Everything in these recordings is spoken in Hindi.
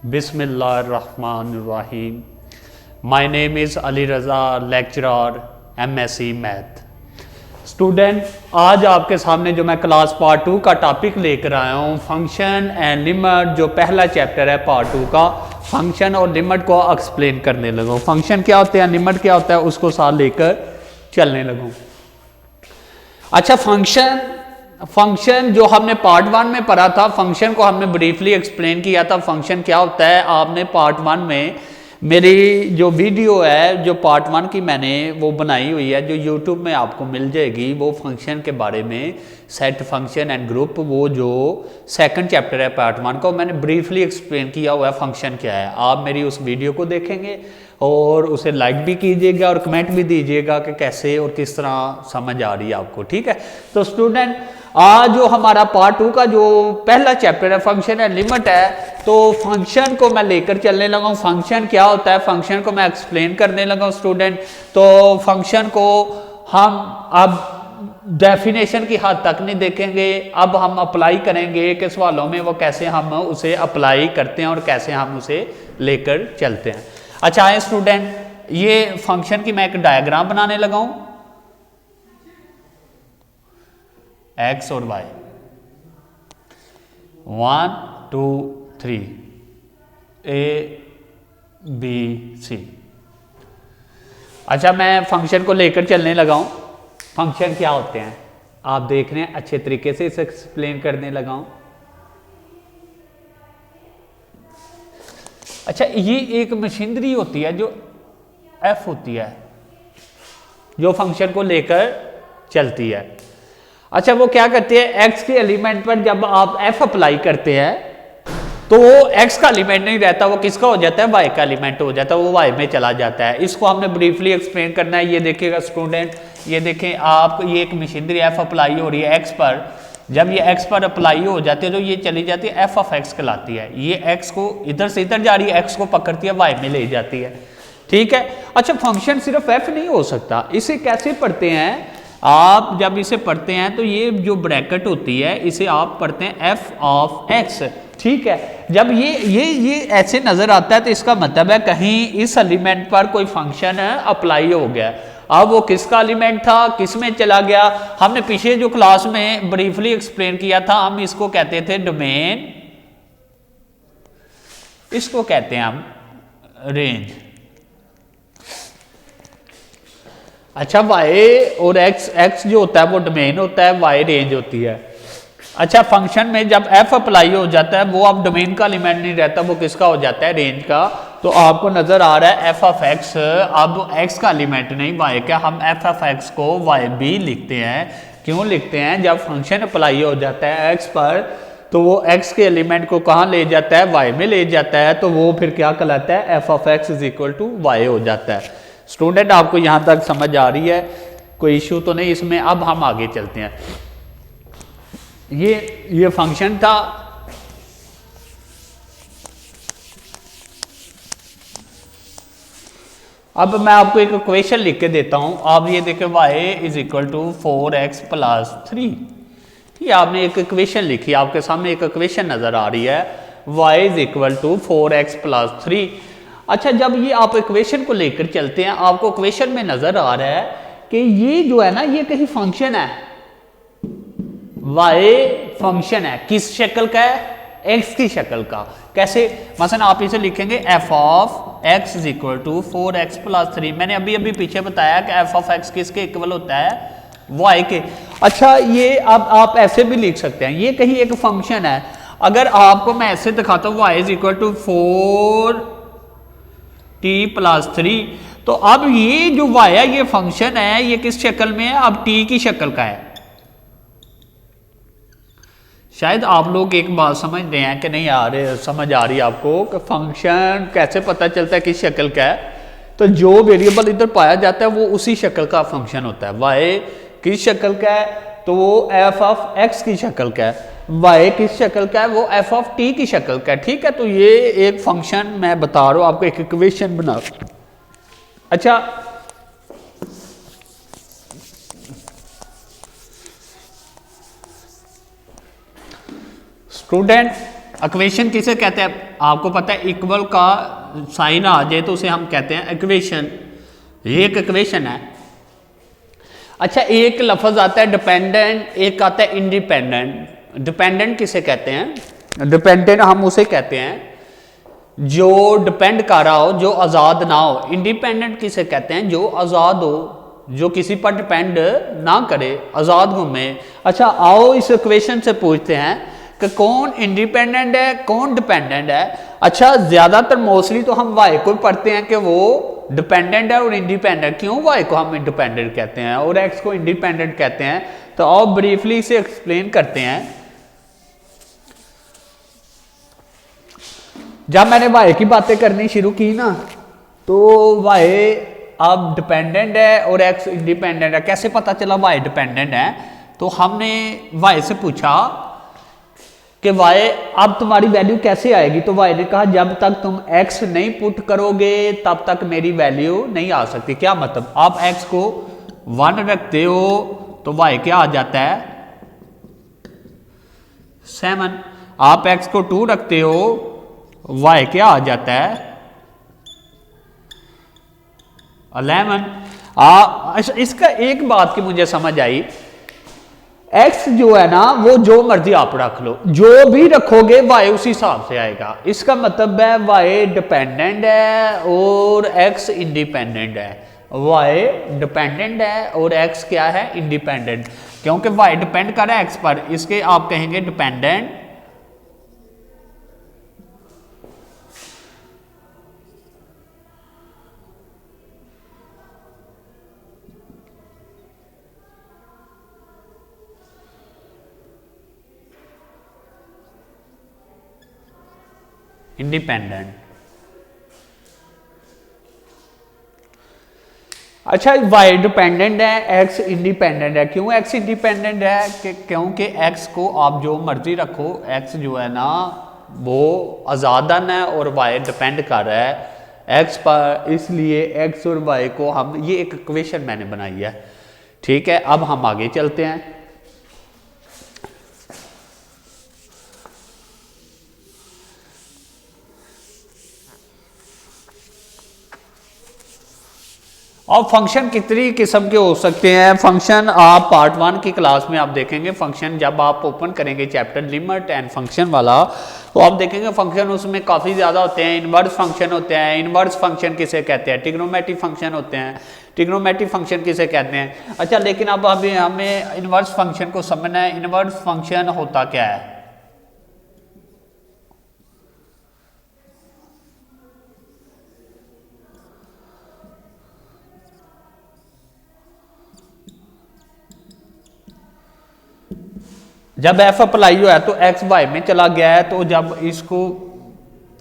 बिस्मिल्लाहिर्रहमानिर्रहीम। My name is Ali Raza, lecturer MSc math. Student, आज आपके सामने जो मैं क्लास पार्ट 2 का टॉपिक लेकर आया हूँ, फंक्शन एंड लिमिट, जो पहला चैप्टर है पार्ट 2 का, फंक्शन और लिमिट को एक्सप्लेन करने लगा। फंक्शन क्या होते हैं, लिमिट क्या होता है, उसको साथ लेकर चलने लगा। अच्छा, फंक्शन जो हमने पार्ट 1 में पढ़ा था, फंक्शन को हमने ब्रीफली एक्सप्लेन किया था। फंक्शन क्या होता है, आपने पार्ट 1 में मेरी जो वीडियो है, जो पार्ट 1 की मैंने वो बनाई हुई है, जो यूट्यूब में आपको मिल जाएगी, वो फंक्शन के बारे में, सेट फंक्शन एंड ग्रुप, वो जो सेकंड चैप्टर है पार्ट 1 को, मैंने ब्रीफली एक्सप्लेन किया हुआ है फंक्शन क्या है। आप मेरी उस वीडियो को देखेंगे और उसे लाइक भी कीजिएगा और कमेंट भी दीजिएगा कि कैसे और किस तरह समझ आ रही है आपको। ठीक है, तो स्टूडेंट, आज जो हमारा पार्ट 2 का जो पहला चैप्टर है, फंक्शन एंड लिमिट है, तो फंक्शन को मैं लेकर चलने लगा हूँ। फंक्शन क्या होता है, फंक्शन को मैं एक्सप्लेन करने लगा हूँ स्टूडेंट। तो फंक्शन को हम अब डेफिनेशन की हद तक नहीं देखेंगे, अब हम अप्लाई करेंगे कि सवालों में वो कैसे हम उसे अप्लाई करते हैं और कैसे हम उसे लेकर चलते हैं। अच्छा है स्टूडेंट, ये फंक्शन की मैं एक डायग्राम बनाने लगा हूं, एक्स और वाई, 1 2 3 ABC। अच्छा, मैं फंक्शन को लेकर चलने लगा हूं। फंक्शन क्या होते हैं आप देख रहे हैं, अच्छे तरीके से इसे एक्सप्लेन करने लगा हूं। अच्छा, ये एक मशीनरी होती है जो F होती है, जो फंक्शन को लेकर चलती है। अच्छा, वो क्या करती है, x के एलिमेंट पर जब आप F अप्लाई करते हैं तो वो x का एलिमेंट नहीं रहता, वो किसका हो जाता है, y का एलिमेंट हो जाता है, वो y में चला जाता है। इसको हमने ब्रीफली एक्सप्लेन करना है। ये देखिएगा स्टूडेंट, ये देखें आप, ये एक मशीनरी F अप्लाई हो रही है x पर। जब ये x पर अप्लाई हो जाती है तो ये चली जाती है f ऑफ x कहलाती है। ये x को इधर से इधर जा रही है, x को पकड़ती है, y में ले जाती है। ठीक है। अच्छा, फंक्शन सिर्फ f नहीं हो सकता, इसे कैसे पढ़ते हैं आप, जब इसे पढ़ते हैं तो ये जो ब्रैकेट होती है इसे आप पढ़ते हैं f ऑफ x। ठीक है, जब ये ऐसे नजर आता है तो इसका मतलब है कहीं इस एलिमेंट पर कोई फंक्शन अप्लाई हो गया। अब वो किसका एलिमेंट था, किस में चला गया, हमने पीछे जो क्लास में ब्रीफली एक्सप्लेन किया था, हम इसको कहते थे डोमेन, इसको कहते हैं हम रेंज। अच्छा, y और x जो होता है वो डोमेन होता है, y रेंज होती है। अच्छा, फंक्शन में जब f अप्लाई हो जाता है, वो अब डोमेन का एलिमेंट नहीं रहता, वो किसका हो जाता है, रेंज का। तो आपको नजर आ रहा है f ऑफ x, अब x का एलिमेंट नहीं y का, हम f ऑफ x को y भी लिखते हैं। क्यों लिखते हैं, जब फंक्शन अप्लाई हो जाता है x पर तो वो x के एलिमेंट को कहाँ ले जाता है, y में ले जाता है, तो वो फिर क्या कहलाता है, f of x is equal to y हो जाता है। स्टूडेंट, आपको यहां तक समझ आ रही है, कोई इश्यू तो नहीं इसमें। अब हम आगे चलते हैं। ये फंक्शन था। अब मैं आपको एक इक्वेशन लिख के देता हूं, आप ये देखें, y is equal to 4x plus 3। ये आपने एक इक्वेशन लिखी, आपके सामने एक इक्वेशन नजर आ रही है, y is equal to 4x plus 3। अच्छा, जब ये आप इक्वेशन को लेकर चलते हैं, आपको इक्वेशन में नजर आ रहा है कि ये जो है ना, ये कहीं फंक्शन है, y फंक्शन है, किस शक्ल का है, x की शक्ल का। कैसे, मसलन आप इसे लिखेंगे f of x is equal to 4x plus 3। मैंने अभी पीछे बताया कि f ऑफ x किसके इक्वल होता है, y के। अच्छा, ये अब आप ऐसे भी लिख सकते हैं, ये कहीं एक फंक्शन है। अगर आपको मैं ऐसे दिखाता हूँ, y is equal to 4t plus 3, तो अब ये जो y है, ये फंक्शन है, ये किस शक्ल में है, अब t की शक्ल का है। शायद आप लोग एक बात समझ रहे हैं कि नहीं आ रहे, समझ आ रही है आपको कि फंक्शन कैसे पता चलता है किस शक्ल का है। तो जो वेरिएबल इधर पाया जाता है वो उसी शक्ल का फंक्शन होता है। y किस शक्ल का है, तो वो f ऑफ x की शक्ल का है। y किस शक्ल का है, वो f ऑफ t की शक्ल का है। ठीक है, तो ये एक फंक्शन मैं बता रहा हूं आपको, एक इक्वेशन बना। अच्छा, स्टूडेंट, इक्वेशन किसे कहते हैं? आपको पता है इक्वल का साइन आ जाए तो उसे हम कहते हैं इक्वेशन। ये एक इक्वेशन है। अच्छा, एक लफ्ज आता है डिपेंडेंट, एक आता है इंडिपेंडेंट। डिपेंडेंट किसे कहते हैं? डिपेंडेंट हम उसे कहते हैं जो डिपेंड कर रहा हो, जो आज़ाद ना हो। इंडिपेंडेंट किसे कहते हैं? जो आज़ाद हो, जो किसी पर डिपेंड ना करे, आज़ाद घूमे। अच्छा, आओ इस इक्वेशन से पूछते हैं कि कौन इंडिपेंडेंट है, कौन डिपेंडेंट है। अच्छा, ज़्यादातर मोस्टली तो हम वाई को पढ़ते हैं कि वो डिपेंडेंट है और इंडिपेंडेंट। क्यों वाई को हम इंडिपेंडेंट कहते हैं और एक्स को इंडिपेंडेंट कहते हैं? तो आओ ब्रीफली इसे एक्सप्लेन करते हैं। जब मैंने वाई की बातें करनी शुरू की ना, तो वाई अब डिपेंडेंट है और एक्स इंडिपेंडेंट है। कैसे पता चला वाई डिपेंडेंट है? तो हमने वाई से पूछा कि वाई अब तुम्हारी वैल्यू कैसे आएगी? तो वाई ने कहा जब तक तुम एक्स नहीं पुट करोगे तब तक मेरी वैल्यू नहीं आ सकती। क्या मतलब? आप एक्स को 1 रखते हो तो वाई क्या आ जाता है? 7। आप एक्स को 2 रखते हो, वाई क्या आ जाता है? 11। इसका एक बात की मुझे समझ आई, एक्स जो है ना वो जो मर्जी आप रख लो, जो भी रखोगे वाई उसी हिसाब से आएगा। इसका मतलब है वाई डिपेंडेंट है और एक्स इंडिपेंडेंट है। वाई डिपेंडेंट है और एक्स क्या है? इंडिपेंडेंट। क्योंकि वाई डिपेंड कर रहा है एक्स पर, इसके आप कहेंगे डिपेंडेंट। इंडिपेंडेंट। अच्छा, वाई डिपेंडेंट है, एक्स इंडिपेंडेंट है। क्यों एक्स इंडिपेंडेंट है? क्योंकि एक्स को आप जो मर्जी रखो, एक्स जो है ना वो आज़ादन है और वाई डिपेंड कर रहा है एक्स पर। इसलिए एक्स और वाई को हम, ये एक इक्वेशन मैंने बनाई है। ठीक है, अब हम आगे चलते हैं। और फंक्शन कितनी किस्म के हो सकते हैं? फंक्शन आप पार्ट 1 की क्लास में आप देखेंगे। फंक्शन जब आप ओपन करेंगे चैप्टर लिमिट एंड फंक्शन वाला, तो आप देखेंगे फंक्शन उसमें काफ़ी ज़्यादा होते हैं। इनवर्स फंक्शन होते हैं। इनवर्स फंक्शन किसे कहते हैं? ट्रिग्नोमेट्रिक फंक्शन होते हैं। ट्रिग्नोमेट्रिक फंक्शन किसे कहते हैं? अच्छा, लेकिन अब अभी हमें इनवर्स फंक्शन को समझना है। इनवर्स फंक्शन होता क्या है? जब एफ अप्लाई हुआ है तो एक्स वाई में चला गया है, तो जब इसको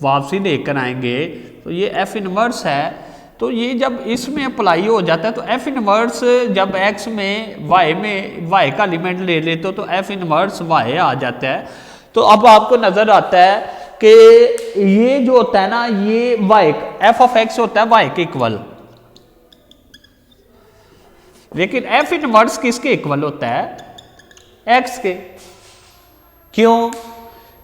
वापसी लेकर आएंगे तो ये एफ इनवर्स है। तो ये जब इसमें अप्लाई हो जाता है तो एफ इनवर्स जब एक्स में वाई का एलिमेंट ले लेते हो तो एफ इनवर्स वाई आ जाता है। तो अब आपको नजर आता है कि ये जो होता है ना, ये वाई एफ ऑफ एक्स होता है वाई के इक्वल, लेकिन एफ इनवर्स किसके इक्वल होता है? एक्स के। क्यों?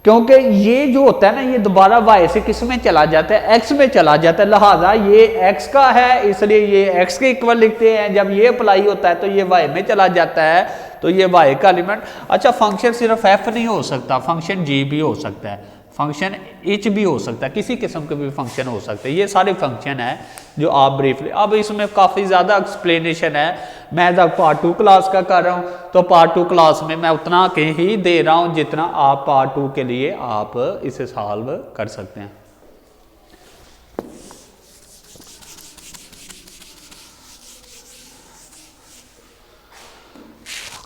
क्योंकि ये जो होता है ना, ये दोबारा वाई से किस में चला जाता है? एक्स में चला जाता है। लिहाजा ये एक्स का है, इसलिए ये एक्स के इक्वल लिखते हैं। जब ये अप्लाई होता है तो ये वाई में चला जाता है, तो ये वाई का एलिमेंट। अच्छा, फंक्शन सिर्फ एफ नहीं हो सकता, फंक्शन जी भी हो सकता है, फंक्शन एच भी हो सकता है, किसी किस्म के भी फंक्शन हो सकते हैं। ये सारे फंक्शन है जो आप ब्रीफली, अब इसमें काफ़ी ज़्यादा एक्सप्लेनेशन है। मैं जब पार्ट 2 क्लास का कर रहा हूँ तो पार्ट 2 क्लास में मैं उतना के ही दे रहा हूँ जितना आप पार्ट 2 के लिए आप इसे सॉल्व कर सकते हैं।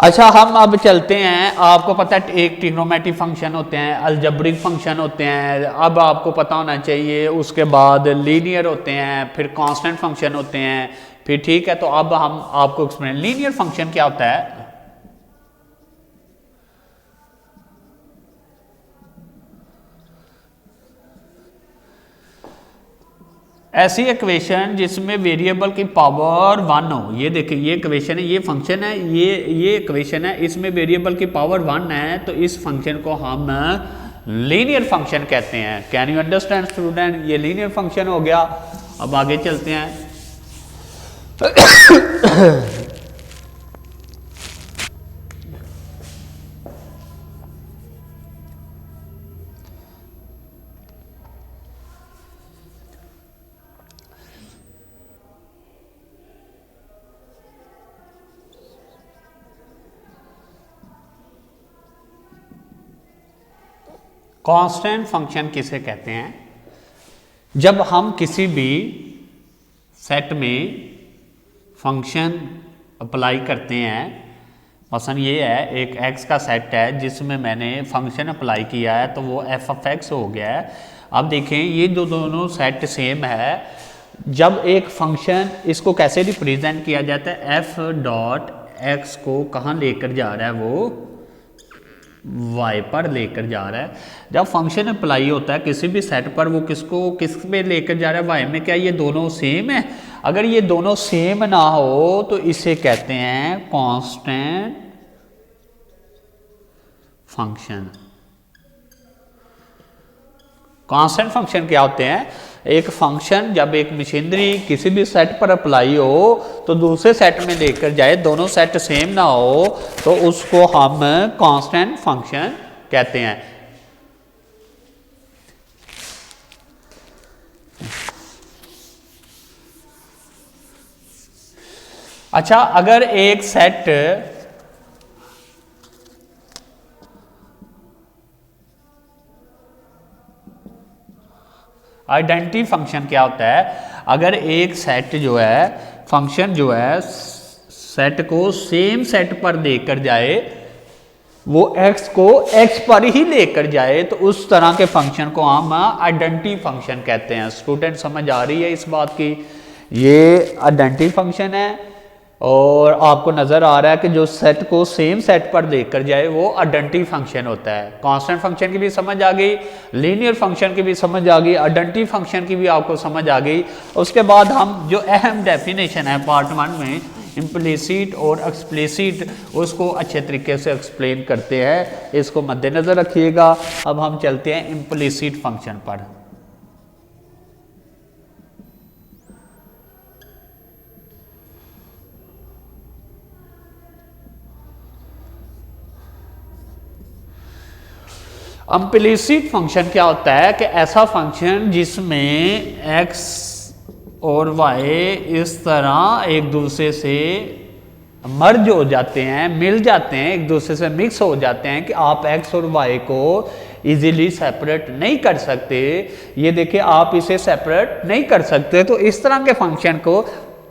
अच्छा, हम अब चलते हैं। आपको पता है एक ट्रिग्नोमेट्रिक फंक्शन होते हैं, अलजेब्रिक फंक्शन होते हैं। अब आपको पता होना चाहिए, उसके बाद लीनियर होते हैं, फिर कांस्टेंट फंक्शन होते हैं, फिर ठीक है। तो अब हम आपको एक्सप्लेन, लीनियर फंक्शन क्या होता है? ऐसी इक्वेशन जिसमें वेरिएबल की पावर 1 हो। ये देखिए, ये इक्वेशन है, ये फंक्शन है, ये इक्वेशन है, इसमें वेरिएबल की पावर 1 है, तो इस फंक्शन को हम लीनियर फंक्शन कहते हैं। Can you understand student? ये लीनियर फंक्शन हो गया। अब आगे चलते हैं। कांस्टेंट फंक्शन किसे कहते हैं? जब हम किसी भी सेट में फंक्शन अप्लाई करते हैं, मसलन ये है एक x का सेट है जिसमें मैंने फंक्शन अप्लाई किया है तो वो f ऑफ x हो गया है। अब देखें ये जो दोनों सेट सेम है, जब एक फंक्शन इसको कैसे रिप्रेजेंट किया जाता है, f डॉट x को कहाँ लेकर जा रहा है, वो y पर लेकर जा रहा है। जब फंक्शन अप्लाई होता है किसी भी सेट पर, वो किस पे लेकर जा रहा है, y में। क्या ये दोनों सेम है? अगर ये दोनों सेम ना हो तो इसे कहते हैं कांस्टेंट फंक्शन। कांस्टेंट फंक्शन क्या होते हैं? एक फंक्शन जब एक मशीनरी किसी भी सेट पर अप्लाई हो तो दूसरे सेट में लेकर जाए, दोनों सेट सेम ना हो तो उसको हम कांस्टेंट फंक्शन कहते हैं। अच्छा, अगर एक सेट आइडेंटिटी फंक्शन क्या होता है? अगर एक सेट जो है फंक्शन जो है सेट को सेम सेट पर लेकर जाए, वो x को x पर ही लेकर जाए, तो उस तरह के फंक्शन को हम आइडेंटिटी फंक्शन कहते हैं। स्टूडेंट समझ आ रही है इस बात की? ये आइडेंटिटी फंक्शन है और आपको नजर आ रहा है कि जो सेट को सेम सेट पर लेकर जाए वो आइडेंटिटी फंक्शन होता है। कांस्टेंट फंक्शन की भी समझ आ गई, लीनियर फंक्शन की भी समझ आ गई, आइडेंटिटी फंक्शन की भी आपको समझ आ गई। उसके बाद हम जो अहम डेफिनेशन है पार्ट 1 में, इम्प्लिसिट और एक्सप्लिसिट, उसको अच्छे तरीके से एक्सप्लेन करते हैं। इसको मद्देनजर रखिएगा। अब हम चलते हैं इम्प्लिसिट फंक्शन पर। इम्प्लिसिट फंक्शन क्या होता है कि ऐसा फंक्शन जिसमें x और y इस तरह एक दूसरे से मर्ज हो जाते हैं, मिल जाते हैं, एक दूसरे से मिक्स हो जाते हैं कि आप x और y को इजीली सेपरेट नहीं कर सकते। ये देखिए, आप इसे सेपरेट नहीं कर सकते, तो इस तरह के फंक्शन को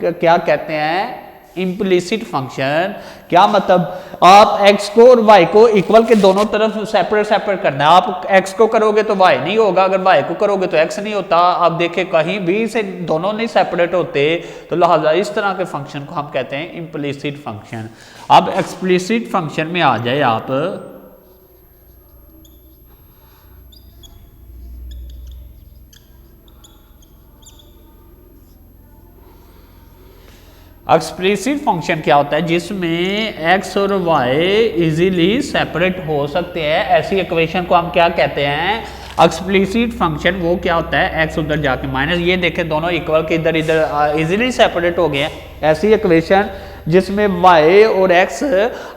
क्या कहते हैं? Implicit function. क्या मतलब? आप x को और y को इक्वल के दोनों तरफ सेपरेट करना है। आप x को करोगे तो y नहीं होगा, अगर y को करोगे तो x नहीं होता। आप देखें कहीं भी से दोनों नहीं सेपरेट होते, तो लिहाजा इस तरह के फंक्शन को हम कहते हैं इम्प्लिसिट फंक्शन। अब एक्सप्लिसिट फंक्शन में आ जाए आप। एक्सप्लिसिट फंक्शन क्या होता है? जिसमें x और y इजीली सेपरेट हो सकते हैं। ऐसी इक्वेशन को हम क्या कहते हैं? Explicit function. वो क्या होता है? x उधर जाके माइनस, ये देखें दोनों इक्वल के इधर इधर इजीली सेपरेट हो गए हैं। ऐसी इक्वेशन जिसमें y और x,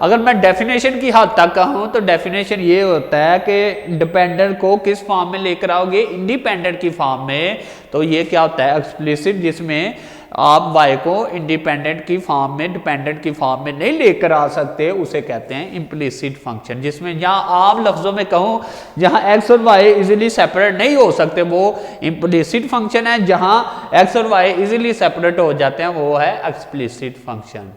अगर मैं डेफिनेशन की हद तक कहूँ तो डेफिनेशन ये होता है कि डिपेंडेंट को किस फॉर्म में लेकर आओगे? इंडिपेंडेंट की फॉर्म में। तो ये क्या होता है? एक्सप्लिसिट, जिसमें आप y को इंडिपेंडेंट की फॉर्म में डिपेंडेंट की फॉर्म में नहीं लेकर आ सकते, उसे कहते हैं इम्प्लिसिट फंक्शन। जिसमें जहां आम लफ्जों में कहूँ, जहां x और y इजीली सेपरेट नहीं हो सकते वो इम्प्लिसिट फंक्शन है, जहां x और y इजीली सेपरेट हो जाते हैं वो है एक्सप्लिसिट फंक्शन।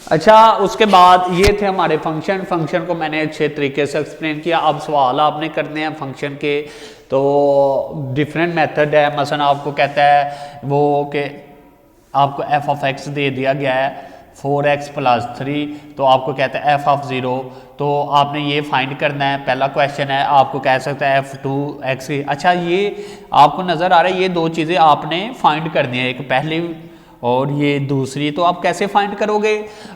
अच्छा, उसके बाद ये थे हमारे फंक्शन को मैंने अच्छे तरीके से एक्सप्लेन किया। अब सवाल आपने करने हैं फंक्शन के, तो डिफरेंट मेथड है। मसलन आपको कहता है वो कि आपको f ऑफ x दे दिया गया है, 4x प्लस 3, तो आपको कहते हैं एफ ऑफ 0। तो आपने ये फाइंड करना है, पहला क्वेश्चन है, आपको कह सकते हैं f2x। अच्छा ये आपको नज़र आ रहा है, ये दो चीज़ें आपने फाइंड करनी है, एक पहली और ये दूसरी। तो आप कैसे फाइंड करोगे,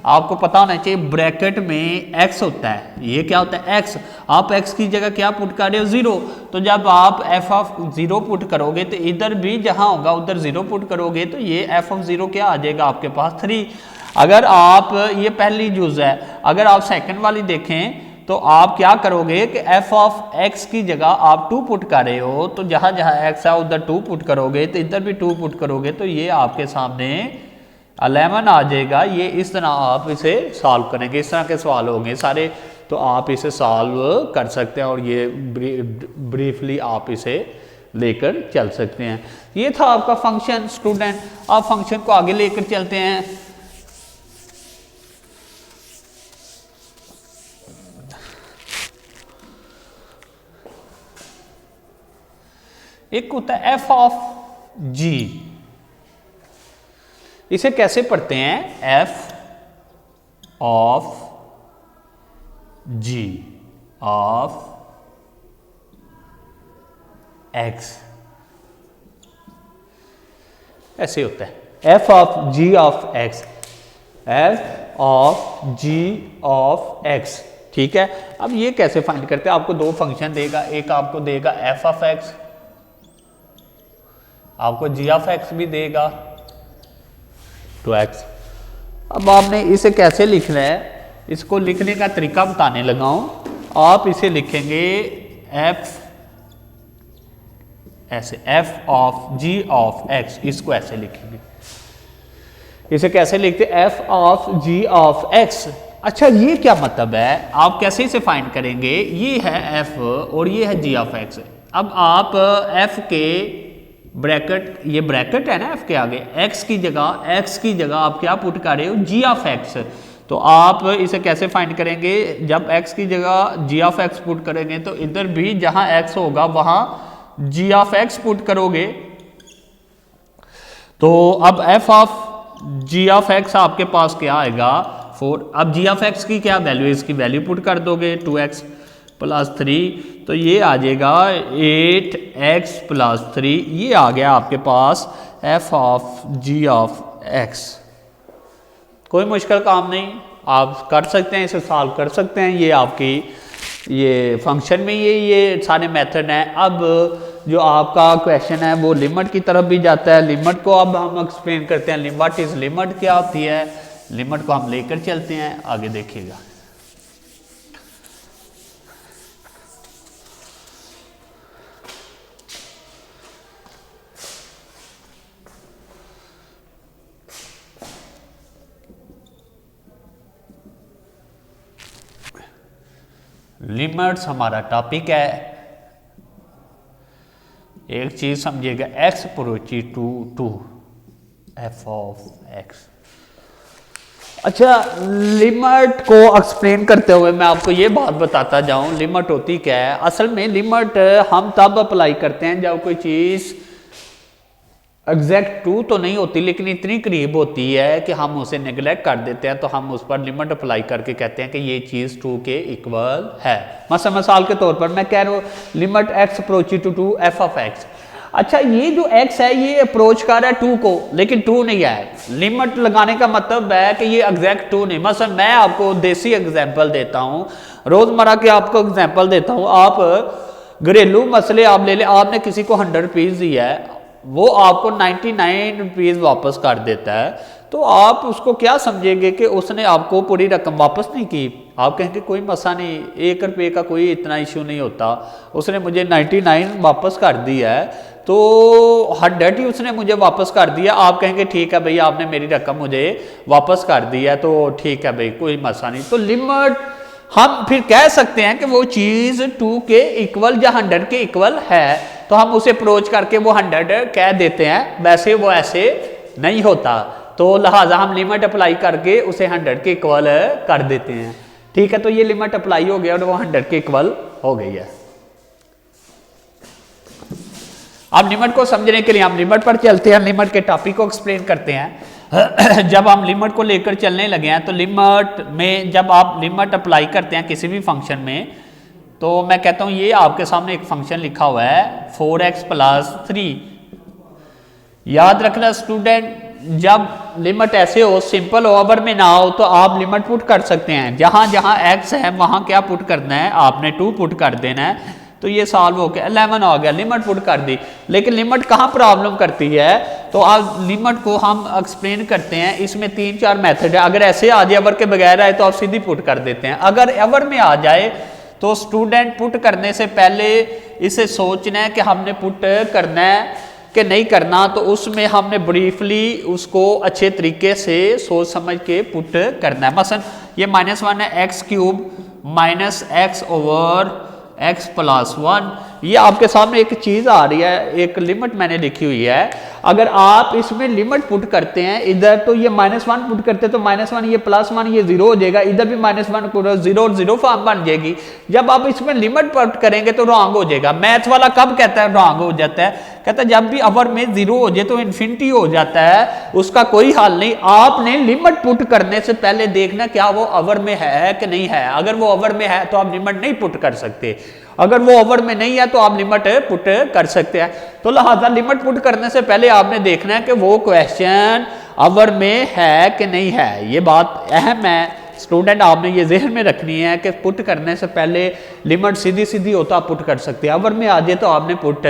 आपको पता होना चाहिए ब्रैकेट में x होता है, ये क्या होता है x, आप x की जगह क्या पुट कर रहे हो 0, तो जब आप f ऑफ 0 पुट करोगे तो इधर भी जहां होगा उधर 0 पुट करोगे, तो ये f ऑफ 0 क्या आ जाएगा आपके पास 3। अगर आप ये पहली जुज है, अगर आप सेकंड वाली देखें तो आप क्या करोगे कि f ऑफ x की जगह आप 2 पुट कर रहे हो, तो जहां जहां x है उधर 2 पुट करोगे, तो इधर भी 2 पुट करोगे, तो ये आपके सामने 11 आ जाएगा। ये इस तरह आप इसे सॉल्व करेंगे, इस तरह के सवाल होंगे सारे, तो आप इसे सॉल्व कर सकते हैं और ये ब्रीफली आप इसे लेकर चल सकते हैं। ये था आपका फंक्शन स्टूडेंट। आप फंक्शन को आगे लेकर चलते हैं। एक होता है एफ ऑफ जी, इसे कैसे पढ़ते हैं, F of G of X, ऐसे होता है F of G of X, F of G of X. ठीक है, अब ये कैसे फाइंड करते हैं, आपको दो फंक्शन देगा, एक आपको देगा एफ ऑफ एक्स, आपको जी ऑफ एक्स भी देगा 2x। अब आपने इसे कैसे लिखना है, इसको लिखने का तरीका बताने लगा हूं। आप इसे लिखेंगे f ऐसे, f of g of x, इसको ऐसे लिखेंगे। इसे कैसे लिखते हैं, f of g of x। अच्छा ये क्या मतलब है, आप कैसे इसे फाइंड करेंगे, ये है f और ये है g ऑफ x। अब आप f के ब्रैकेट, ये ब्रैकेट है ना f के आगे, x की जगह आप क्या पुट कर रहे हो, g ऑफ x। तो आप इसे कैसे फाइंड करेंगे, जब x की जगह g ऑफ x पुट करेंगे तो इधर भी जहां x होगा वहां g ऑफ x पुट करोगे। तो अब f of g of x आपके पास क्या आएगा 4। अब g ऑफ x की क्या वैल्यू, इसकी वैल्यू पुट कर दोगे 2x प्लस 3, तो ये आ जाएगा 8x प्लस 3। ये आ गया आपके पास f of g of x। कोई मुश्किल काम नहीं, आप कर सकते हैं, इसे सॉल्व कर सकते हैं। ये आपकी ये फंक्शन में ये सारे मेथड हैं। अब जो आपका क्वेश्चन है वो लिमिट की तरफ भी जाता है। लिमिट को अब हम एक्सप्लेन करते हैं, व्हाट इज लिमिट, क्या होती है लिमिट, को हम लेकर चलते हैं, आगे देखिएगा। लिमिट्स हमारा टॉपिक है। एक चीज समझिएगा, x approaches to f of x। अच्छा लिमिट को एक्सप्लेन करते हुए मैं आपको ये बात बताता जाऊं, लिमिट होती क्या है। असल में लिमिट हम तब अप्लाई करते हैं जब कोई चीज एग्जैक्ट ट्रू तो नहीं होती लेकिन इतनी करीब होती है कि हम उसे नेग्लेक्ट कर देते हैं, तो हम उस पर लिमिट अप्लाई करके कहते हैं कि ये चीज़ ट्रू के इक्वल है। मिसाल के तौर पर मैं कह रहा हूँ limit x approaches to f of x। अच्छा ये जो x है ये अप्रोच कर रहा है 2 को, लेकिन 2 नहीं है। लिमिट लगाने का मतलब है कि ये एग्जैक्ट 2 नहीं। मसलन मैं आपको देसी एग्जाम्पल देता हूँ, रोज़मर्रा के आपको एग्जाम्पल देता हूँ। आप घरेलू मसले आप ले लें, आपने किसी को 100 रुपीज़ दिया है, वो आपको 99 रुपीज़ वापस कर देता है, तो आप उसको क्या समझेंगे कि उसने आपको पूरी रकम वापस नहीं की। आप कहेंगे कोई मसला नहीं, 1 रुपये का कोई इतना इशू नहीं होता, उसने मुझे 99 वापस कर दिया है, तो 100 ही उसने मुझे वापस कर दिया। आप कहेंगे ठीक है भाई, आपने मेरी रकम मुझे वापस कर दी है, तो ठीक है भाई कोई मसला नहीं। तो लिमिट हम फिर कह सकते हैं कि वो चीज़ 2 के इक्वल या 100 के इक्वल है, तो हम उसे अप्रोच करके वो 100 कह देते हैं, वैसे वो ऐसे नहीं होता। तो लिहाजा हम लिमिट अप्लाई करके उसे 100 के इक्वल कर देते हैं। ठीक है, तो ये लिमिट अप्लाई हो गया और वो 100 के इक्वल हो गई है। अब लिमिट को समझने के लिए हम लिमिट पर चलते हैं, लिमिट के टॉपिक को एक्सप्लेन करते हैं। जब हम लिमिट को लेकर चलने लगे हैं तो लिमिट में जब आप लिमिट अप्लाई करते हैं किसी भी फंक्शन में, तो मैं कहता हूं ये आपके सामने एक फंक्शन लिखा हुआ है 4x+3। याद रखना स्टूडेंट, जब लिमिट ऐसे हो, सिंपल हो, ओवर में ना हो, तो आप लिमिट पुट कर सकते हैं। जहां जहां x है वहां क्या पुट करना है, आपने 2 पुट कर देना है। तो ये सॉल्व हो गया, 11 आ गया, लिमिट पुट कर दी। लेकिन लिमिट कहाँ प्रॉब्लम करती है, तो आप लिमिट को हम एक्सप्लेन करते हैं, इसमें 3-4 मेथड है। अगर ऐसे आ जाए एवर के बगैर आए तो आप सीधी पुट कर देते हैं। अगर एवर में आ जाए तो स्टूडेंट पुट करने से पहले इसे सोचना है कि हमने पुट करना है कि नहीं करना, तो उसमें हमने ब्रीफली उसको अच्छे तरीके से सोच समझ के पुट करना है। मसलन ये -1 है, x³ -x/(x+1), ये आपके सामने एक चीज आ रही है, एक लिमिट मैंने लिखी हुई है। अगर आप इसमें लिमिट पुट करते हैं इधर, तो ये -1 पुट करते तो -1, ये +1, ये 0 हो जाएगा। इधर भी -1 को 0 0 फॉर्म बन जाएगी। जब आप इसमें लिमिट पुट करेंगे तो रॉन्ग हो जाएगा। मैथ वाला कब कहता है रॉन्ग हो जाता है, कहता है जब भी अवर में 0 हो जाए तो इन्फिनिटी हो जाता है, उसका कोई हल नहीं। आपने लिमिट पुट करने से पहले देखना क्या वो अवर में है कि नहीं है। अगर वो अवर में है तो आप लिमिट नहीं पुट कर सकते, अगर वो ओवर में नहीं है तो आप लिमिट पुट कर सकते हैं। तो लिहाजा लिमिट पुट करने से पहले आपने देखना है कि वो क्वेश्चन ओवर में है कि नहीं है। ये बात अहम है स्टूडेंट, आपने ये जहन में रखनी है कि पुट करने से पहले लिमिट सीधी सीधी होता आप पुट कर सकते हैं। ओवर में आ जाए तो आपने पुट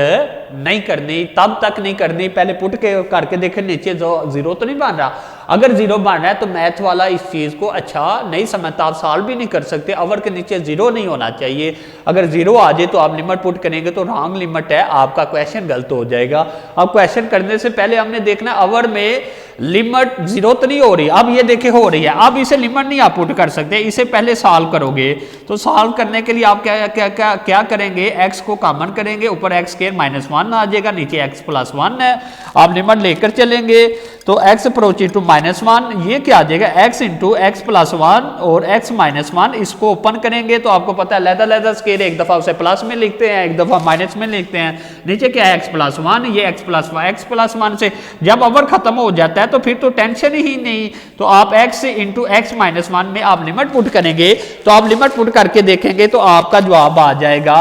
नहीं करनी, तब तक नहीं करनी, पहले पुट के करके देखें नीचे जो 0 तो नहीं बन रहा। अगर 0 बन रहा है तो मैथ वाला इस चीज को अच्छा नहीं समझता, आप सॉल्व भी नहीं कर सकते। ओवर के नीचे 0 नहीं होना चाहिए। अगर 0 आ जाए तो आप लिमिट पुट करेंगे तो रॉन्ग लिमिट है, आपका क्वेश्चन गलत हो जाएगा। अब क्वेश्चन करने से पहले हमने देखना ओवर में लिमिट 0 तो नहीं हो रही, अब ये देखे हो रही है। अब इसे लिमिट नहीं आप पुट कर सकते, इसे पहले सॉल्व करोगे। तो सॉल्व करने के लिए आप क्या क्या क्या क्या करेंगे, x को कॉमन करेंगे, ऊपर x² -1 आ जाएगा, नीचे x+1 है। आप लिमिट लेकर चलेंगे तो x अप्रोचिंग टू -1, ये क्या आ जाएगा x × x+1 और x -1, इसको ओपन करेंगे तो आपको पता है लहदा स्केयर, एक दफा उसे प्लस में लिखते हैं, एक दफा माइनस में लिखते हैं। नीचे क्या है x+1, ये x+1 से जब ओवर खत्म हो जाता है तो फिर तो टेंशन ही नहीं। तो आप x × x-1 में आप लिमिट पुट करेंगे, तो आप लिमिट पुट करके देखेंगे तो आपका जवाब आ जाएगा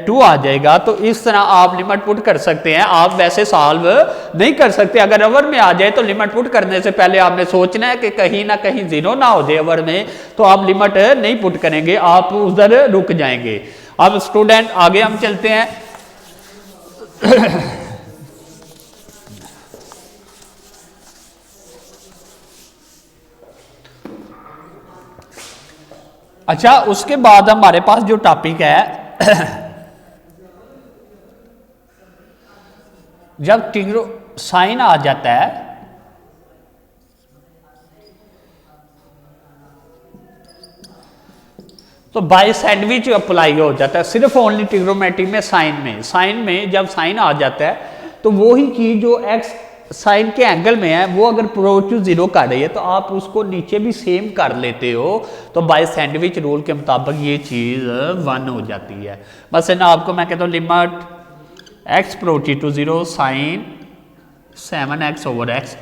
2 आ जाएगा। तो इस तरह आप लिमिट पुट कर सकते हैं, आप वैसे सॉल्व नहीं कर सकते। अगर ओवर में आ जाए तो लिमिट पुट करने से पहले आपने सोचना है कि कहीं ना कहीं 0 ना हो जाए ओवर में, तो आप लिमिट नहीं पुट करेंगे, आप उधर रुक जाएंगे। अब स्टूडेंट आगे हम चलते हैं। अच्छा, उसके बाद हमारे पास जो टॉपिक है जब साइन आ जाता है तो बाय सैंडविच अप्लाई हो जाता है, सिर्फ ओनली ट्रिग्नोमेट्री में। साइन में जब साइन आ जाता है तो वो ही चीज जो एक्स साइन के एंगल में है वो अगर अप्रोच टू 0 कर रही है तो आप उसको नीचे भी सेम कर लेते हो, तो बाय सैंडविच रूल के मुताबिक ये चीज 1 हो जाती है। मसलन आपको मैं कहता हूँ limit x approach to 0 sine 7x/x।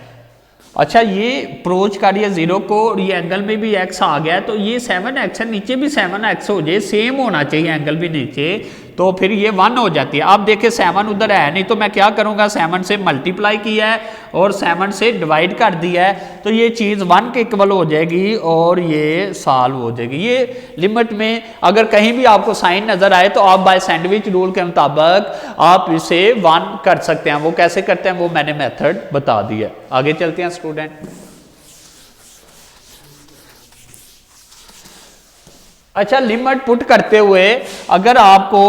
अच्छा, ये अप्रोच कर रही है 0 को और ये एंगल में भी x आ गया है, तो ये 7x है, नीचे भी 7x हो जाए, सेम होना चाहिए एंगल भी नीचे, तो फिर ये 1 हो जाती है। अब देखिए 7 उधर है नहीं, तो मैं क्या करूंगा, 7 से मल्टीप्लाई किया है और 7 से डिवाइड कर दिया है, तो ये चीज़ 1 के इक्वल हो जाएगी और ये सॉल्व हो जाएगी। ये लिमिट में अगर कहीं भी आपको साइन नजर आए तो आप बाय सैंडविच रूल के मुताबिक आप इसे 1 कर सकते हैं। वो कैसे करते हैं वो मैंने मेथड बता दिया। आगे चलते हैं स्टूडेंट। अच्छा, लिमिट पुट करते हुए अगर आपको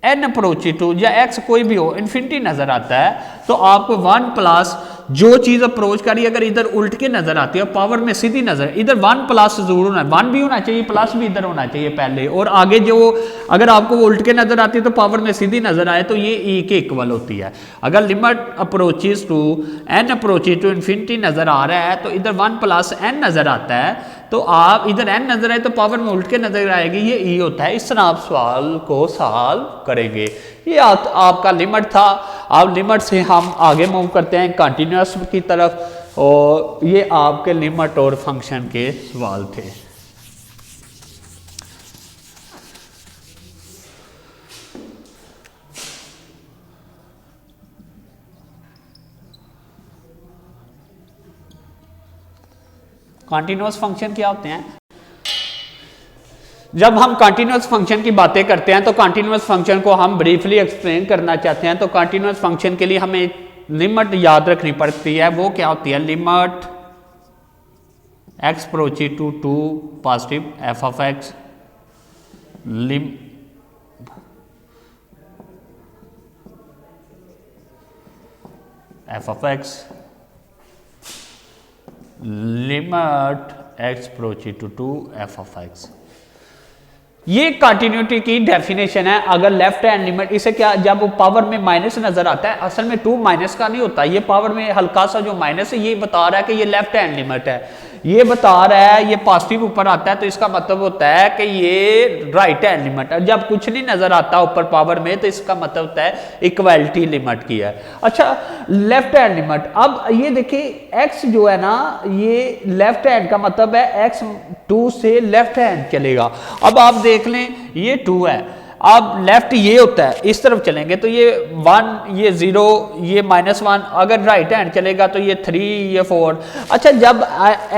n अप्रोच टू या x कोई भी हो इन्फिनिटी नजर आता है तो आपको 1 प्लस जो चीज अप्रोच करी अगर इधर उल्ट के नजर आती है पावर में सीधी नजर, इधर 1 प्लस जरूर होना है, 1 भी होना चाहिए प्लस भी इधर होना चाहिए पहले, और आगे जो अगर आपको वो उल्ट के नजर आती है तो पावर में सीधी नजर आए तो ये e के इक्वल होती है। अगर limit approaches to n approaches to infinity नजर आ रहा है तो इधर 1 प्लस n नजर आता है, तो आप इधर n नजर आए तो पावर में उल्ट के नजर आएगी, ये e होता है। इस तरह आप सवाल को सॉल्व करेंगे। ये आपका लिमिट था। अब लिमिट से हम आगे मूव करते हैं कंटिन्यूस की तरफ, और ये आपके लिमिट और फंक्शन के सवाल थे। कंटिन्यूस फंक्शन क्या होते हैं? जब हम कंटिन्यूस फंक्शन की बातें करते हैं तो कंटिन्यूस फंक्शन को हम ब्रीफली एक्सप्लेन करना चाहते हैं। तो कंटिन्यूस फंक्शन के लिए हमें लिमिट याद रखनी पड़ती है। वो क्या होती है? Limit x approaching to 2 positive f of x, f of x limit x approaching to 2 f of x। ये कंटिन्यूटी की डेफिनेशन है। अगर लेफ्ट हैंड लिमिट, इसे क्या, जब पावर में माइनस नजर आता है, असल में 2 माइनस का नहीं होता, ये पावर में हल्का सा जो माइनस है ये बता रहा है कि ये लेफ्ट हैंड लिमिट है। ये बता रहा है ये पॉजिटिव ऊपर आता है तो इसका मतलब होता है कि ये राइट हैंड लिमिट है। जब कुछ नहीं नजर आता ऊपर पावर में तो इसका मतलब होता है इक्वालिटी लिमिट की है। अच्छा, लेफ्ट हैंड लिमिट, अब ये देखिए x जो है ना, ये लेफ्ट हैंड का मतलब है x 2 से लेफ्ट हैंड चलेगा। अब आप देख लें ये 2 है, अब लेफ्ट ये होता है, इस तरफ चलेंगे तो ये 1, ये 0, ये -1, अगर राइट हैंड चलेगा तो ये 3, ये 4। अच्छा, जब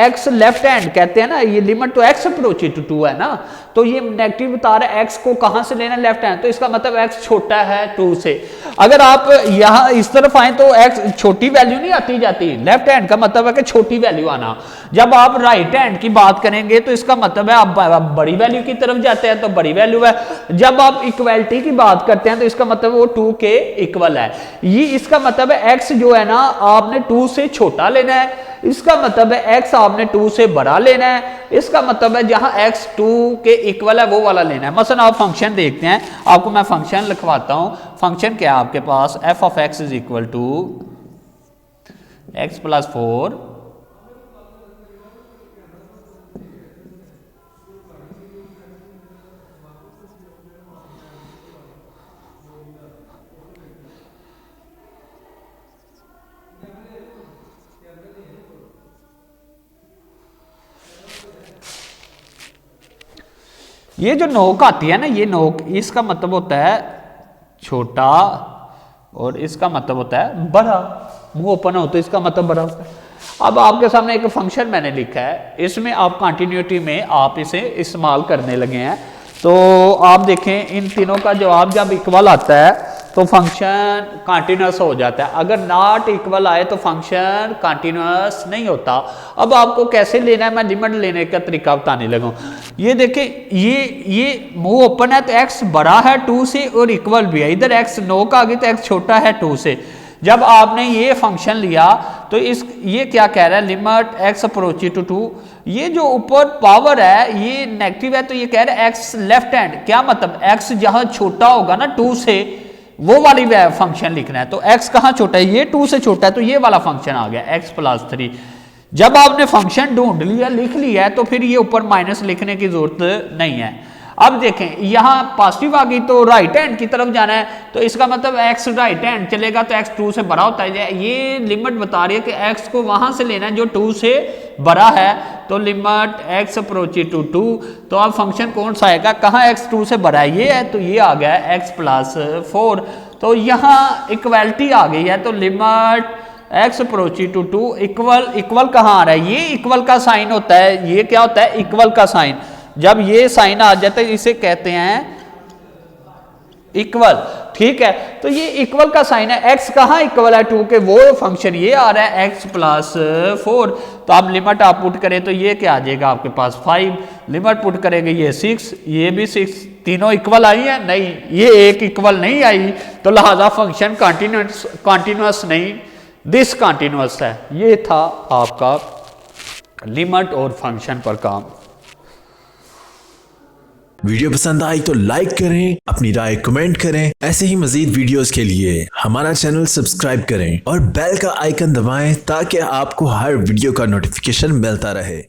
x लेफ्ट हैंड कहते हैं ना, ये लिमिट तो x अप्रोचिंग टू 2 है ना, तो ये नेगेटिव बता रहा है x को कहां से लेना, लेफ्ट हैंड, तो इसका मतलब x छोटा है 2 से। अगर आप यहां इस तरफ आए तो x छोटी वैल्यू नहीं आती जाती, लेफ्ट हैंड का मतलब है कि छोटी वैल्यू आना। जब आप राइट हैंड की बात करेंगे तो इसका मतलब है आप बड़ी वैल्यू की तरफ जाते हैं तो बड़ी वैल्यू है। जब आप इक्वालिटी की बात करते हैं तो इसका मतलब वो 2 के इक्वल है। ये इसका मतलब है x जो है ना आपने 2 से छोटा लेना है, इसका मतलब है x आपने 2 से बड़ा लेना है, इसका मतलब है जहां x 2 के इक्वल है वो वाला लेना है। मसलन आप फंक्शन देखते हैं, आपको मैं फंक्शन लिखवाता हूं। फंक्शन क्या है आपके पास? f of x is equal to x plus 4 ये जो नोक आती है ना, ये नोक, इसका मतलब होता है छोटा और इसका मतलब होता है बड़ा। मुंह ओपन हो तो इसका मतलब बड़ा होता है। अब आपके सामने एक फंक्शन मैंने लिखा है, इसमें आप कंटिन्यूटी में आप इसे इस्तेमाल करने लगे हैं। तो आप देखें इन तीनों का जवाब जब इक्वल आता है तो फंक्शन कंटिन्यूअस हो जाता है, अगर नॉट इक्वल आए तो फंक्शन कंटिन्यूअस नहीं होता। अब आपको कैसे लेना है, मैं लिमिट लेने का तरीका बताने लगा। ये देखिए ये मुंह ओपन है तो x बड़ा है 2 से और इक्वल भी है, इधर x नोक आ गई तो x छोटा है 2 से। जब आपने ये फंक्शन लिया तो ये क्या कह रहा है? लिमिट x अप्रोचिंग टू 2, ये जो ऊपर पावर है ये नेगेटिव है तो ये कह रहा है x लेफ्ट हैंड, क्या मतलब x जहां छोटा होगा ना 2 से वो वाली फंक्शन लिखना है। तो x कहां छोटा है? ये 2 से छोटा है तो ये वाला फंक्शन आ गया x प्लस 3। जब आपने फंक्शन ढूंढ लिया, लिख लिया है, तो फिर ये ऊपर माइनस लिखने की जरूरत नहीं है। अब देखें यहां पॉजिटिव आ गई तो राइट हैंड की तरफ जाना है, तो इसका मतलब x राइट हैंड चलेगा तो x 2 से बड़ा होता है। ये लिमिट बता रही है कि x को वहां से लेना है जो 2 से बड़ा है। तो लिमिट x अप्रोचिंग टू 2, तो अब फंक्शन कौन सा आएगा? कहां x 2 से बड़ा है? ये है, तो ये आ गया x प्लस 4। तो यहां इक्वालिटी आ गई है, तो limit x approaching to 2 equal कहां आ रहा है? ये इक्वल का साइन होता है। ये क्या होता है? इक्वल का साइन। जब ये साइन आ जाता है इसे कहते हैं इक्वल, ठीक है। तो ये इक्वल का साइन है, x कहां इक्वल है 2 के? वो फंक्शन ये आ रहा है x प्लस 4। तो आप लिमिट आप पुट करें तो ये क्या आ जाएगा आपके पास? 5। लिमिट पुट करेंगे ये 6, ये भी 6। तीनों इक्वल आई है? नहीं, ये एक इक्वल नहीं आई, तो लिहाजा फंक्शन कंटिन्यूअस नहीं, डिसकंटिन्यूअस है। ये था आपका लिमिट और फंक्शन पर काम। वीडियो पसंद आई तो लाइक करें, अपनी राय कमेंट करें। ऐसे ही मजीद वीडियोस के लिए हमारा चैनल सब्सक्राइब करें और बेल का आइकन दबाएं ताकि आपको हर वीडियो का नोटिफिकेशन मिलता रहे।